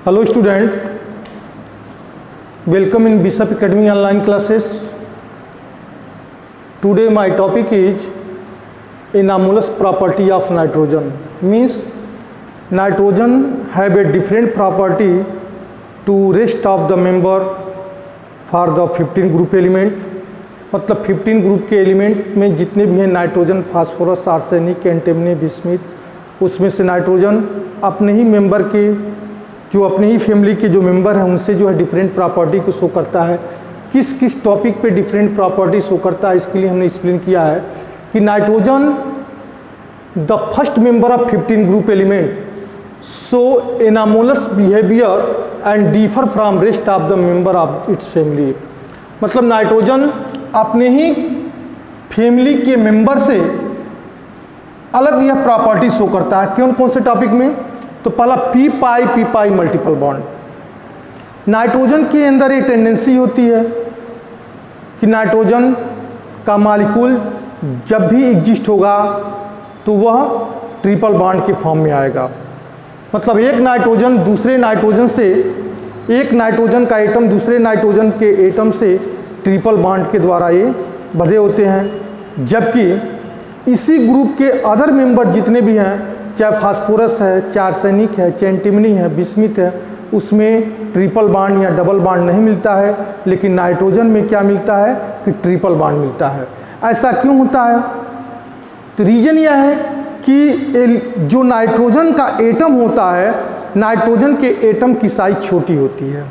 Hello student, welcome in Bishop Academy online classes. Today my topic is anomalous property of nitrogen. Means nitrogen have a different property to rest of the member for the 15 group element. मतलब 15 group के element में जितने भी हैं nitrogen, phosphorus, arsenic, antimony, bismuth, उसमें से nitrogen अपने ही member के जो अपने ही फैमिली के जो मेंबर हैं उनसे जो है डिफरेंट प्रॉपर्टी को शो करता है। किस किस टॉपिक पे डिफरेंट प्रॉपर्टी शो करता है इसके लिए हमने एक्सप्लेन किया है कि nitrogen the first member of 15 group element so anomalous behaviour and differ from rest of the member of its family. मतलब नाइट्रोजन अपने ही फैमिली के मेंबर से अलग यह प्रॉपर्टी शो करता है। कौन कौन से टॉपिक में? तो पहला पी पाई मल्टीपल बॉन्ड। नाइट्रोजन के अंदर एक टेंडेंसी होती है कि नाइट्रोजन का मॉलिक्यूल जब भी एग्जिस्ट होगा तो वह ट्रिपल बॉन्ड के फॉर्म में आएगा। मतलब एक नाइट्रोजन दूसरे नाइट्रोजन से, एक नाइट्रोजन का एटम दूसरे नाइट्रोजन के एटम से ट्रिपल बॉन्ड के द्वारा ये बंधे होते हैं। जबकि इसी ग्रुप के अदर मेंबर जितने भी हैं, चाहे फास्फोरस है, चाहे आर्सेनिक है, चाहे एंटीमनी है, बिस्मिथ है, उसमें ट्रिपल बॉन्ड या डबल बॉन्ड नहीं मिलता है। लेकिन नाइट्रोजन में क्या मिलता है कि ट्रिपल बॉन्ड मिलता है। ऐसा क्यों होता है? तो रीजन यह है कि जो नाइट्रोजन का एटम होता है, नाइट्रोजन के एटम की साइज छोटी होती है।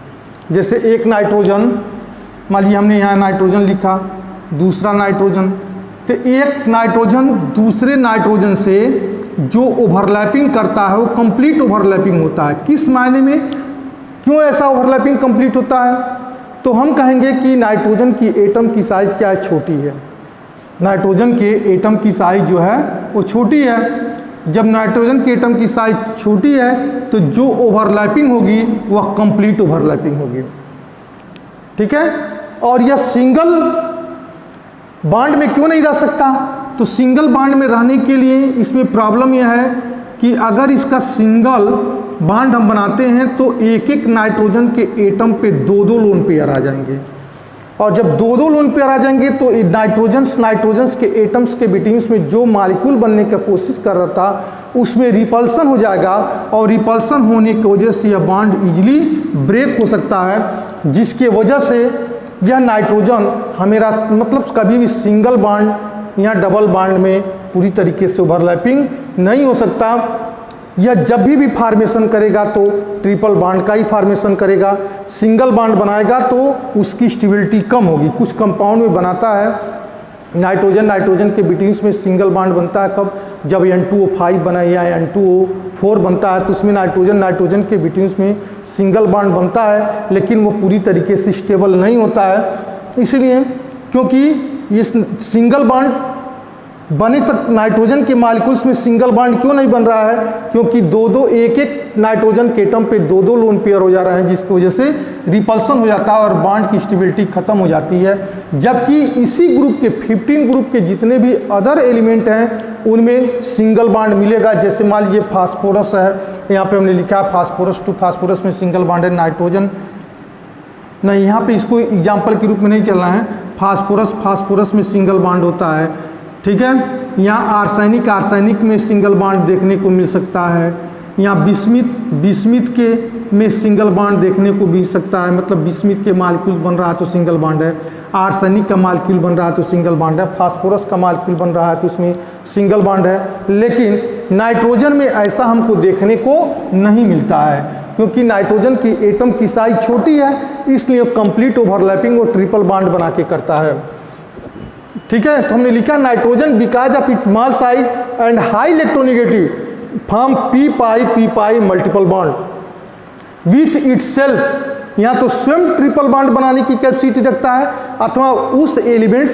जैसे एक नाइट्रोजन, मान लीजिए हमने यहाँ नाइट्रोजन लिखा, दूसरा नाइट्रोजन, तो एक नाइट्रोजन दूसरे नाइट्रोजन से जो ओवरलैपिंग करता है वो कंप्लीट ओवरलैपिंग होता है। किस मायने में, क्यों ऐसा ओवरलैपिंग कंप्लीट होता है? तो हम कहेंगे कि नाइट्रोजन की एटम की साइज क्या है, छोटी है। नाइट्रोजन के एटम की साइज जो है वो छोटी है। जब नाइट्रोजन के एटम की साइज छोटी है तो जो ओवरलैपिंग होगी वह कंप्लीट ओवरलैपिंग होगी। ठीक है। और यह सिंगल बॉन्ड में क्यों नहीं रह सकता? तो सिंगल बॉन्ड में रहने के लिए इसमें प्रॉब्लम यह है कि अगर इसका सिंगल बॉन्ड हम बनाते हैं तो एक एक नाइट्रोजन के एटम पे दो दो लोन पेयर आ जाएंगे। और जब दो दो लोन पेयर आ जाएंगे तो नाइट्रोजन्स के एटम्स के बिटवीन में जो मॉलिक्यूल बनने का कोशिश कर रहा था उसमें रिपल्सन हो जाएगा। और रिपल्सन होने की वजह से यह बॉन्ड इजीली ब्रेक हो सकता है, जिसके वजह से यह नाइट्रोजन हमेरा मतलब कभी भी सिंगल बॉन्ड या डबल बॉन्ड में पूरी तरीके से ओवरलैपिंग नहीं हो सकता। यह जब भी फॉर्मेशन करेगा तो ट्रिपल बॉन्ड का ही फॉर्मेशन करेगा। सिंगल बॉन्ड बनाएगा तो उसकी स्टेबिलिटी कम होगी। कुछ कंपाउंड में बनाता है नाइट्रोजन के बिटवीन में सिंगल बॉन्ड बनता है कब? जब N2O5 बना या N2O4 बनता है तो उसमें नाइट्रोजन के बिटवीन में सिंगल बॉन्ड बनता है, लेकिन वो पूरी तरीके से स्टेबल नहीं होता है। इसलिए क्योंकि ये सिंगल बॉन्ड बने नाइट्रोजन के मॉलिक्यूल्स में सिंगल बॉन्ड क्यों नहीं बन रहा है? क्योंकि एक एक नाइट्रोजन के एटम पे दो दो लोन पेयर हो जा रहे हैं, जिसकी वजह से रिपल्सन हो जाता है और बॉन्ड की स्टेबिलिटी खत्म हो जाती है। जबकि इसी ग्रुप के 15 ग्रुप के जितने भी अदर एलिमेंट हैं उनमें सिंगल बॉन्ड मिलेगा। जैसे मान लीजिए फास्फोरस है, यहाँ पे हमने लिखा है फास्फोरस टू फास्फोरस में सिंगल बॉन्ड है। नाइट्रोजन नहीं, यहाँ पे इसको एग्जाम्पल के रूप में नहीं चलना है। फास्फोरस में सिंगल बॉन्ड होता है। ठीक है। यहाँ आर्सेनिक में सिंगल बॉन्ड देखने को मिल सकता है। यहाँ बिस्मिथ के में सिंगल बॉन्ड देखने को मिल सकता है। मतलब बिस्मिथ के मॉलिक्यूल बन रहा है तो सिंगल बॉन्ड है। आर्सेनिक का मॉलिक्यूल बन रहा है तो सिंगल बॉन्ड है। फास्फोरस का मॉलिक्यूल बन रहा है तो उसमें सिंगल बॉन्ड है। लेकिन नाइट्रोजन में ऐसा हमको देखने को नहीं मिलता है, क्योंकि नाइट्रोजन की एटम की साइज छोटी है, इसलिए कंप्लीट ओवरलैपिंग और ट्रिपल बॉन्ड बना के करता है। ठीक है। तो हमने लिखा nitrogen because of its small size and high electronegative form P pi multiple bond with itself. या तो स्वयं ट्रिपल बॉन्ड बनाने की कैपेसिटी रखता है अथवा उस एलिमेंट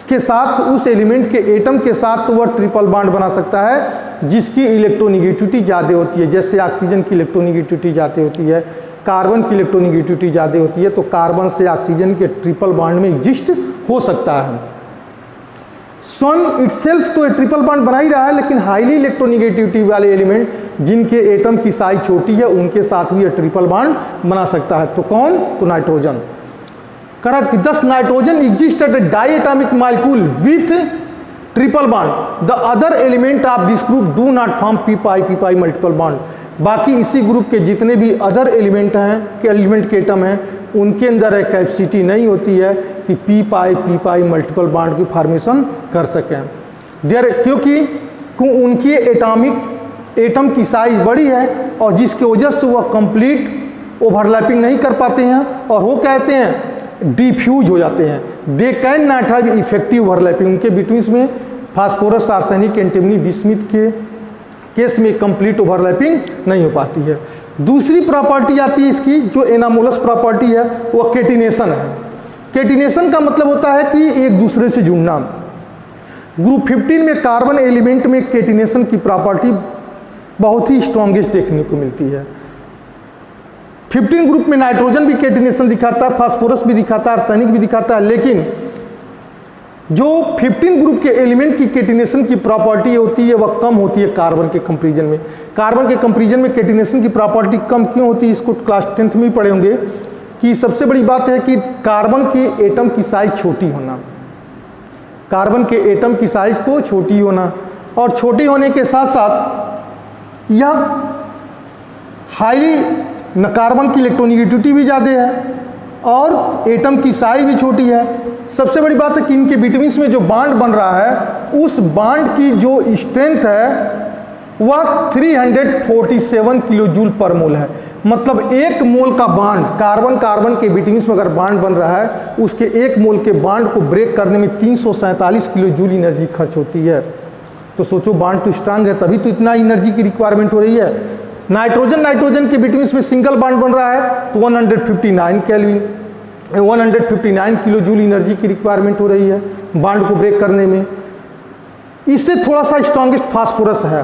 के साथ, उस एलिमेंट के एटम के साथ तो वह ट्रिपल बॉन्ड बना सकता है जिसकी इलेक्ट्रोनेगेटिविटी ज़्यादा होती है। जैसे ऑक्सीजन की इलेक्ट्रोनेगेटिविटी ज़्यादा होती है, कार्बन की इलेक्ट्रोनेगेटिविटी ज़्यादा होती है, तो कार्बन से ऑक्सीजन के ट्रिपल बॉन्ड में एग्जिस्ट हो सकता है। स्वयं इटसेल्फ तो ट्रिपल बॉन्ड बना ही रहा है, लेकिन हाईली इलेक्ट्रोनेगेटिविटी वाले एलिमेंट जिनके एटम की साइज छोटी है उनके साथ भी ये ट्रिपल बॉन्ड बना सकता है। तो कौन? तो नाइट्रोजन। करेक्ट। दस nitrogen exist at A diatomic molecule with triple bond, the other element of this group do not form P pi multiple bond. बाकी इसी ग्रुप के जितने भी अदर एलिमेंट हैं के एलिमेंट के एटम हैं उनके अंदर एक कैपेसिटी नहीं होती है कि पी पाई मल्टीपल बॉन्ड की फॉर्मेशन कर सकें। क्योंकि उनकी एटम की साइज बड़ी है और जिसकी वजह से वह कंप्लीट ओवरलैपिंग नहीं कर पाते हैं और वो कहते हैं डिफ्यूज हो जाते हैं। They can not have effective overlapping. उनके बिटवीन में फास्फोरस, आर्सेनिक, एंटीमनी, बिस्मिथ के केस में कंप्लीट ओवरलैपिंग नहीं हो पाती है। दूसरी प्रॉपर्टी आती है इसकी जो एनामोलस प्रॉपर्टी है, वो केटिनेशन है। केटिनेशन का मतलब होता है कि एक दूसरे से जुड़ना। ग्रुप 15 में कार्बन एलिमेंट में केटिनेशन की प्रॉपर्टी बहुत ही स्ट्रॉन्गेस्ट देखने को मिलती है। 15 ग्रुप में नाइट्रोजन भी केटिनेशन दिखाता है, फास्फोरस भी दिखाता है, आर्सेनिक भी दिखाता है, लेकिन जो 15 ग्रुप के एलिमेंट की केटिनेशन की प्रॉपर्टी होती है वह कम होती है कार्बन के कंपैरिजन में। कार्बन के कंपैरिजन में केटिनेशन की प्रॉपर्टी कम क्यों होती है? इसको क्लास 10th में भी पढ़े होंगे कि सबसे बड़ी बात है कि कार्बन के एटम की साइज छोटी होना, कार्बन के एटम की साइज को छोटी होना, और छोटी होने के साथ साथ यह हाईली कार्बन की इलेक्ट्रोनेगेटिविटी भी ज़्यादा है और एटम की साइज भी छोटी है। सबसे बड़ी बात है कि इनके बिटवीन में जो बॉन्ड बन रहा है उस बॉन्ड की जो स्ट्रेंथ है वह 347 किलो जूल पर मोल है। मतलब एक मोल का बॉन्ड, कार्बन के बिटवीन में अगर बॉन्ड बन रहा है उसके एक मोल के बॉन्ड को ब्रेक करने में 347 किलो जूल एनर्जी खर्च होती है। तो सोचो बॉन्ड तो स्ट्रांग है तभी तो इतना एनर्जी की रिक्वायरमेंट हो रही है। नाइट्रोजन के बिटवीन में सिंगल बॉन्ड बन रहा है तो 159 केल्विन 159 किलो जूल एनर्जी की रिक्वायरमेंट हो रही है बॉन्ड को ब्रेक करने में। इससे थोड़ा सा स्ट्रॉन्गेस्ट फास्फोरस है।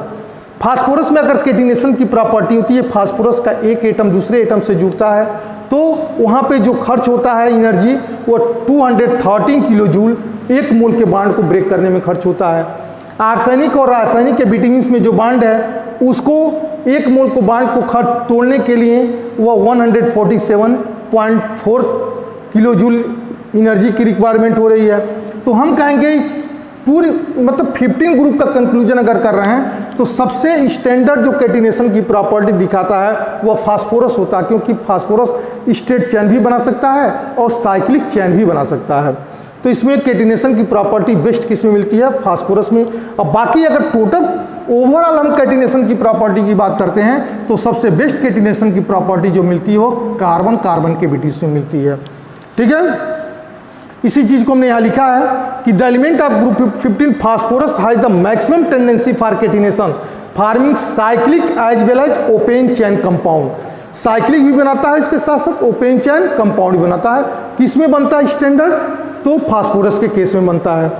फास्फोरस में अगर केटिनेशन की प्रॉपर्टी होती है, फास्फोरस का एक एटम दूसरे एटम से जुड़ता है तो वहाँ पे जो खर्च होता है एनर्जी वो 213 किलो जूल एक मोल के बॉन्ड को ब्रेक करने में खर्च होता है। आर्सेनिक और रासायनिक के बिटवीन में जो बॉन्ड है उसको एक मोल को बॉन्ड को खर्च तोड़ने के लिए वह 147.4 किलो जूल एनर्जी की रिक्वायरमेंट हो रही है। तो हम कहेंगे इस पूरी मतलब 15 ग्रुप का कंक्लूजन अगर कर रहे हैं तो सबसे स्टैंडर्ड जो केटिनेशन की प्रॉपर्टी दिखाता है वह फास्फोरस होता है, क्योंकि फास्फोरस स्ट्रेट चेन भी बना सकता है और साइक्लिक चेन भी बना सकता है। तो इसमें केटिनेशन की प्रॉपर्टी बेस्ट किस में मिलती है? फास्फोरस में। अब बाकी अगर टोटल ओवरऑल हम केटिनेशन की प्रॉपर्टी की बात करते हैं तो सबसे बेस्ट केटिनेशन की प्रॉपर्टी जो मिलती है वो कार्बन के बिटवीन में मिलती है। ठीक है, इसी चीज को हमने यहाँ लिखा है कि the element of group 15 phosphorus has the maximum tendency for catenation forming cyclic as well as open chain compound. Cyclic भी बनाता है, इसके साथ साथ ओपन चेन कंपाउंड भी बनाता है। किस में बनता है स्टैंडर्ड? तो फास्फोरस के केस में बनता है।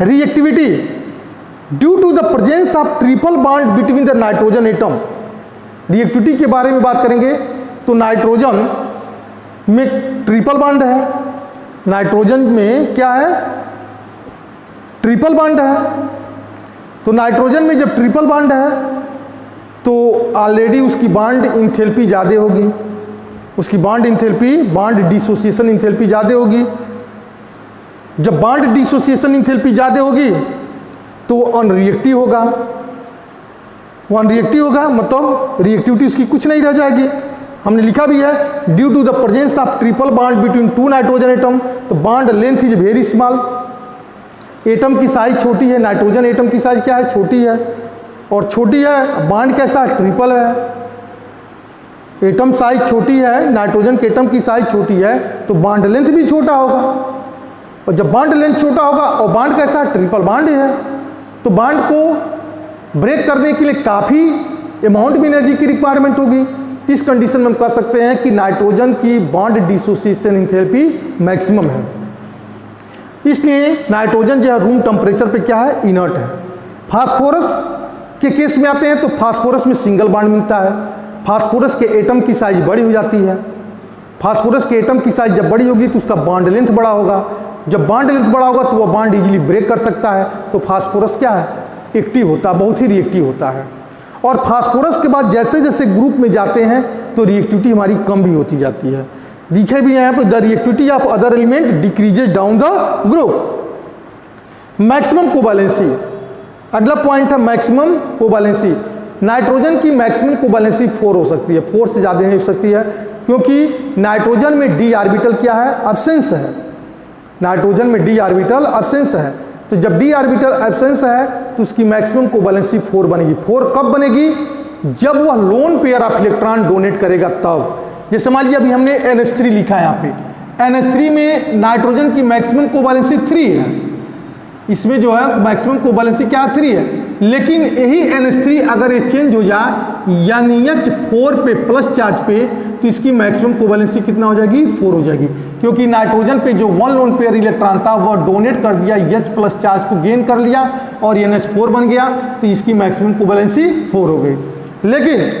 Reactivity due to the presence of triple bond between the nitrogen atom. Reactivity के बारे में बात करेंगे तो नाइट्रोजन में ट्रिपल बॉन्ड है, नाइट्रोजन में क्या है? ट्रिपल बॉन्ड है। तो नाइट्रोजन में जब ट्रिपल बॉन्ड है तो ऑलरेडी उसकी बॉन्ड इंथैल्पी ज़्यादा होगी, उसकी bond enthalpy, bond dissociation enthalpy ज़्यादा होगी। जब बॉन्ड डिसोसिएशन इंथैल्पी ज़्यादा होगी तो वो अनरिएक्टिव होगा, वो अनरिएक्टिव होगा मतलब रिएक्टिविटी उसकी कुछ नहीं रह जाएगी। हमने लिखा भी है due to the presence of triple bond between two nitrogen atom, तो bond length is very small. Atom की साइज छोटी है, नाइट्रोजन एटम की साइज क्या है? छोटी है, और छोटी है बॉन्ड कैसा है? ट्रिपल है। एटम साइज छोटी है, नाइट्रोजन के एटम की साइज छोटी है तो बॉन्ड लेंथ भी छोटा होगा, और जब बॉन्ड लेंथ छोटा होगा और बॉन्ड कैसा है? ट्रिपल बॉन्ड है, तो बॉन्ड को ब्रेक करने के लिए काफ़ी अमाउंट में एनर्जी की रिक्वायरमेंट होगी। इस कंडीशन में हम कह सकते हैं कि नाइट्रोजन की बॉन्ड डिसोसिएशन एंथैल्पी मैक्सिमम है, इसलिए नाइट्रोजन जो है रूम टेम्परेचर पे क्या है? इनर्ट है। फास्फोरस के केस में आते हैं तो फास्फोरस में सिंगल बॉन्ड मिलता है। फास्फोरस के एटम की साइज बड़ी हो जाती है। फास्फोरस के एटम की साइज जब बड़ी होगी तो उसका बॉन्ड लेंथ बड़ा होगा, जब बॉन्ड लेंथ बड़ा होगा तो वह बॉन्ड इजीली ब्रेक कर सकता है। तो फास्फोरस क्या है, एक्टिव होता है, बहुत ही रिएक्टिव होता है। और फास्फोरस के बाद जैसे जैसे ग्रुप में जाते हैं तो रिएक्टिविटी हमारी कम भी होती जाती है। दिखे भी यहाँ पे the reactivity of other element decreases down the group. Maximum covalency, अगला पॉइंट है मैक्सिमम कोवैलेंसी। नाइट्रोजन की मैक्सिमम कोवैलेंसी 4 हो सकती है, 4 से ज़्यादा नहीं हो सकती है, क्योंकि नाइट्रोजन में डी ऑर्बिटल क्या है, एब्सेंस है। नाइट्रोजन में डी ऑर्बिटल एब्सेंस है, तो जब डी ऑर्बिटल एब्सेंस है तो उसकी मैक्सिमम कोवैलेंसी 4 बनेगी। 4 कब बनेगी, जब वह lone pair of electron donate करेगा तब। जैसे मान लीजिए अभी हमने NH3 लिखा है, यहाँ पे NH3 में नाइट्रोजन की मैक्सिमम कोवैलेंसी 3 है, इसमें जो है मैक्सिमम कोवैलेंसी क्या 3 है। लेकिन यही NH3 अगर ये चेंज हो जाए यानी H4 पे प्लस चार्ज पे, तो इसकी मैक्सिमम कोवैलेंसी कितना हो जाएगी, 4 हो जाएगी, क्योंकि नाइट्रोजन पे जो 1 लोन पेयर इलेक्ट्रॉन था वह डोनेट कर दिया, H प्लस चार्ज को गेन कर लिया और NH4 बन गया, तो इसकी मैक्सिमम कोवैलेंसी 4 हो गई। लेकिन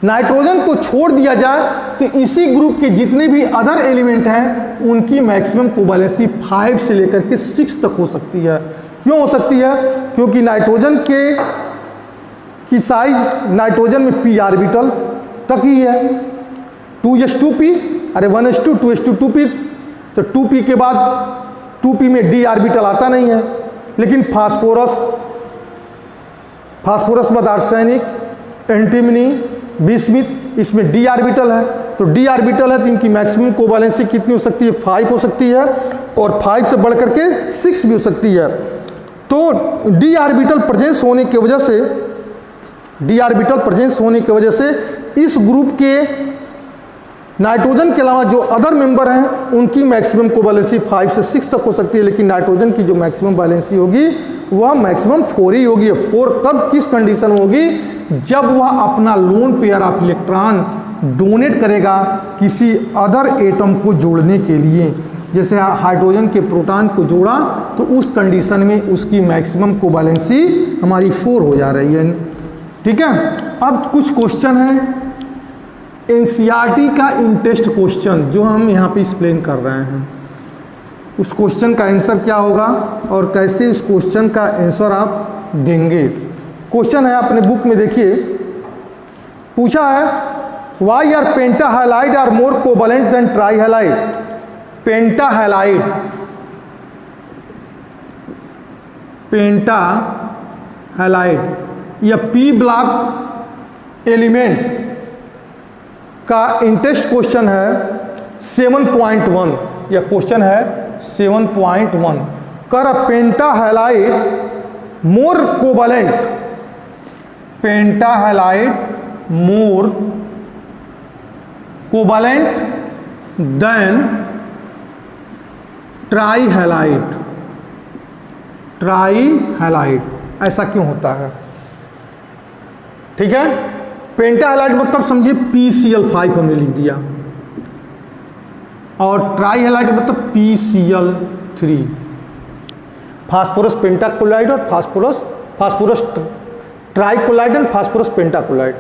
नाइट्रोजन को छोड़ दिया जाए तो इसी ग्रुप के जितने भी अदर एलिमेंट हैं उनकी मैक्सिमम कोवैलेंसी 5 से लेकर के 6 तक हो सकती है। क्यों हो सकती है, क्योंकि नाइट्रोजन की साइज नाइट्रोजन में p ऑर्बिटल तक ही है, 2s2p, अरे 1s2 2s2 2p, तो 2p के बाद 2p में d ऑर्बिटल आता नहीं है। लेकिन फास्फोरस बाद आर्सेनिक, एंटीमनी, बिस्मिथ, इसमें डी ऑर्बिटल है, तो डी ऑर्बिटल है तो इनकी मैक्सिमम कोवैलेंसी कितनी हो सकती है, 5 हो सकती है, और 5 से बढ़ करके 6 भी हो सकती है। तो डी ऑर्बिटल प्रेजेंस होने की वजह से इस ग्रुप के नाइट्रोजन के अलावा जो अदर मेंबर हैं उनकी मैक्सिमम कोवैलेंसी 5 से 6 तक हो सकती है, लेकिन नाइट्रोजन की जो मैक्सिमम वैलेंसी होगी वह मैक्सिमम 4 ही होगी। 4 कब, किस कंडीशन में होगी, जब वह अपना lone pair of electron donate करेगा किसी अदर एटम को जोड़ने के लिए। जैसे हाइड्रोजन के प्रोटॉन को जोड़ा तो उस कंडीशन में उसकी मैक्सिमम कोवैलेंसी हमारी 4 हो जा रही है। ठीक है, अब कुछ क्वेश्चन है एनसीईआरटी का इन टेस्ट क्वेश्चन जो हम यहाँ पे एक्सप्लेन कर रहे हैं, उस क्वेश्चन का आंसर क्या होगा और कैसे उस क्वेश्चन का आंसर आप देंगे। क्वेश्चन है अपने बुक में देखिए, पूछा है why are pentahalide are more covalent than trihalide. Pentahalide या पी ब्लॉक एलिमेंट का इंटेस्ट क्वेश्चन है 7.1, या क्वेश्चन है 7.1। कर uh pentahalide more covalent, pentahalide more covalent than trihalide. Trihalide ऐसा क्यों होता है, ठीक है। पेंटाहैलाइड मतलब समझिए PCl5 हमने लिख दिया, और ट्राईहैलाइड मतलब PCl3। फास्फोरस पेंटाकोलाइड और फास्फोरस ट्राईकोलाइड एंड फास्फोरस पेंटाकोलाइड।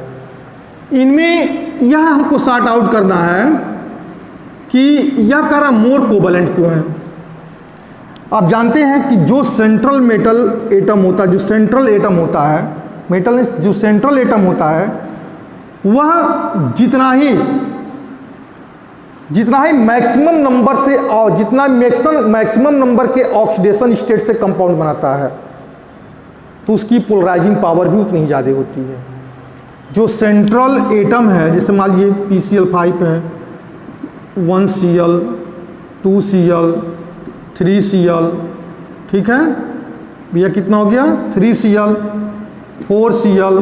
इनमें यह हमको सॉर्ट आउट करना है कि यह कह रहा मोर कोवैलेंट क्यों है। आप जानते हैं कि जो सेंट्रल मेटल एटम होता है, जो सेंट्रल एटम होता है, मेटल जो सेंट्रल एटम होता है, वह जितना ही मैक्सिमम नंबर से और जितना मैक्सिमम नंबर के ऑक्सीडेशन स्टेट से कंपाउंड बनाता है तो उसकी पोलराइजिंग पावर भी उतनी ही ज़्यादा होती है। जो सेंट्रल एटम है, जैसे मान लीजिए PCl5 है, 1Cl 2Cl 3Cl, ठीक है भैया, कितना हो गया 3Cl 4Cl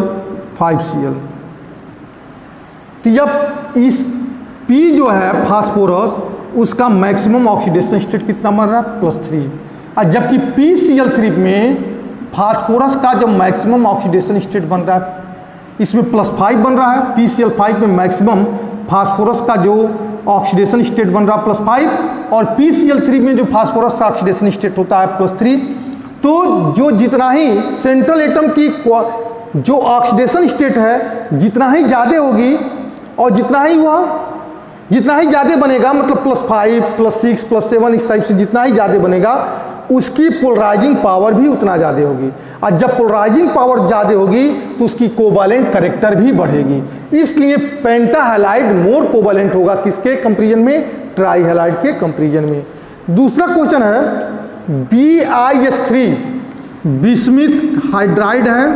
5Cl। तो जब इस P जो है फास्फोरस, उसका मैक्सिमम ऑक्सीडेशन स्टेट कितना बन रहा है +3, और जबकि PCl3 में फास्फोरस का जो मैक्सिमम ऑक्सीडेशन स्टेट बन रहा है इसमें +5 बन रहा है। PCl5 में मैक्सिमम फास्फोरस का जो ऑक्सीडेशन स्टेट बन रहा है +5, और PCl3 में जो फास्फोरस का ऑक्सीडेशन स्टेट होता है +3। तो जो जितना ही सेंट्रल एटम की जो ऑक्सीडेशन स्टेट है जितना ही ज़्यादा होगी और जितना ही वह जितना ही ज़्यादा बनेगा, मतलब +5 +6 +7 इस टाइप से जितना ही ज़्यादा बनेगा उसकी पोलराइजिंग पावर भी उतना ज़्यादा होगी। और जब पोलराइजिंग पावर ज़्यादा होगी तो उसकी कोवैलेंट करैक्टर भी बढ़ेगी। इसलिए पेंटाहैलाइड मोर कोवैलेंट होगा किसके कंपैरिजन में? ट्राईहैलाइड के कंपैरिजन में। दूसरा क्वेश्चन है BiS3 बिस्मिथ हाइड्राइड है,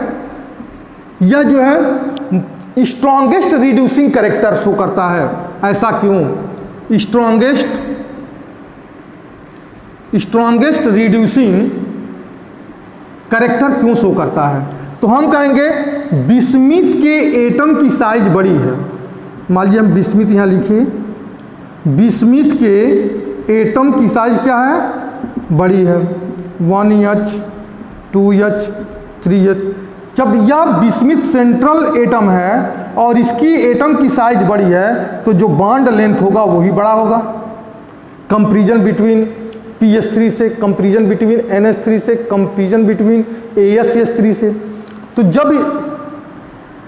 यह जो है स्ट्रॉन्गेस्ट रिड्यूसिंग कैरेक्टर शो करता है। ऐसा क्यों? स्ट्रॉन्गेस्ट रिड्यूसिंग कैरेक्टर क्यों शो करता है? तो हम कहेंगे बिस्मिथ के एटम की साइज बड़ी है। मान लीजिए हम बिस्मिथ यहाँ लिखिए, बिस्मिथ के एटम की साइज क्या है? बड़ी है, 1H 2H 3H। जब यह बिस्मिथ सेंट्रल एटम है और इसकी एटम की साइज बड़ी है तो जो बॉन्ड लेंथ होगा वो भी बड़ा होगा। कंपैरिजन बिटवीन PS3 से, कंपैरिजन बिटवीन NH3 से, कंपैरिजन बिटवीन AS3 से। तो जब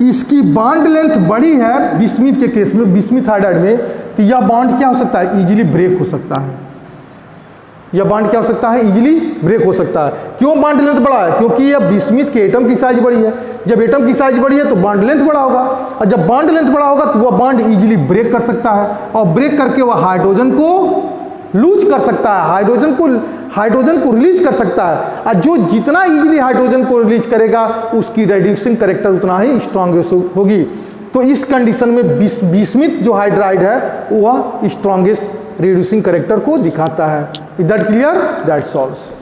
इसकी बॉन्ड लेंथ बड़ी है बिस्मिथ के केस में, बिस्मिथ हाइड्राइड में, तो यह बॉन्ड क्या हो सकता है? इजीली ब्रेक हो सकता है। यह बॉन्ड क्या हो सकता है? इजीली ब्रेक हो सकता है। क्यों बॉन्ड लेंथ बड़ा है? क्योंकि यह बिस्मिथ के एटम की साइज बड़ी है। जब एटम की साइज बड़ी है तो बॉन्ड लेंथ बड़ा होगा, और जब बॉन्ड लेंथ बड़ा होगा तो वह बॉन्ड इजीली ब्रेक कर सकता है, और ब्रेक करके वह हाइड्रोजन को लूज कर सकता है, हाइड्रोजन को रिलीज कर सकता है। और जो जितना इजीली हाइड्रोजन को रिलीज करेगा उसकी रिड्यूसिंग कैरेक्टर उतना ही स्ट्रॉन्गेस्ट होगी। तो इस कंडीशन में बिस्मिथ जो हाइड्राइड है वह स्ट्रॉन्गेस्ट रिड्यूसिंग कैरेक्टर को दिखाता है। Is that clear? That solves.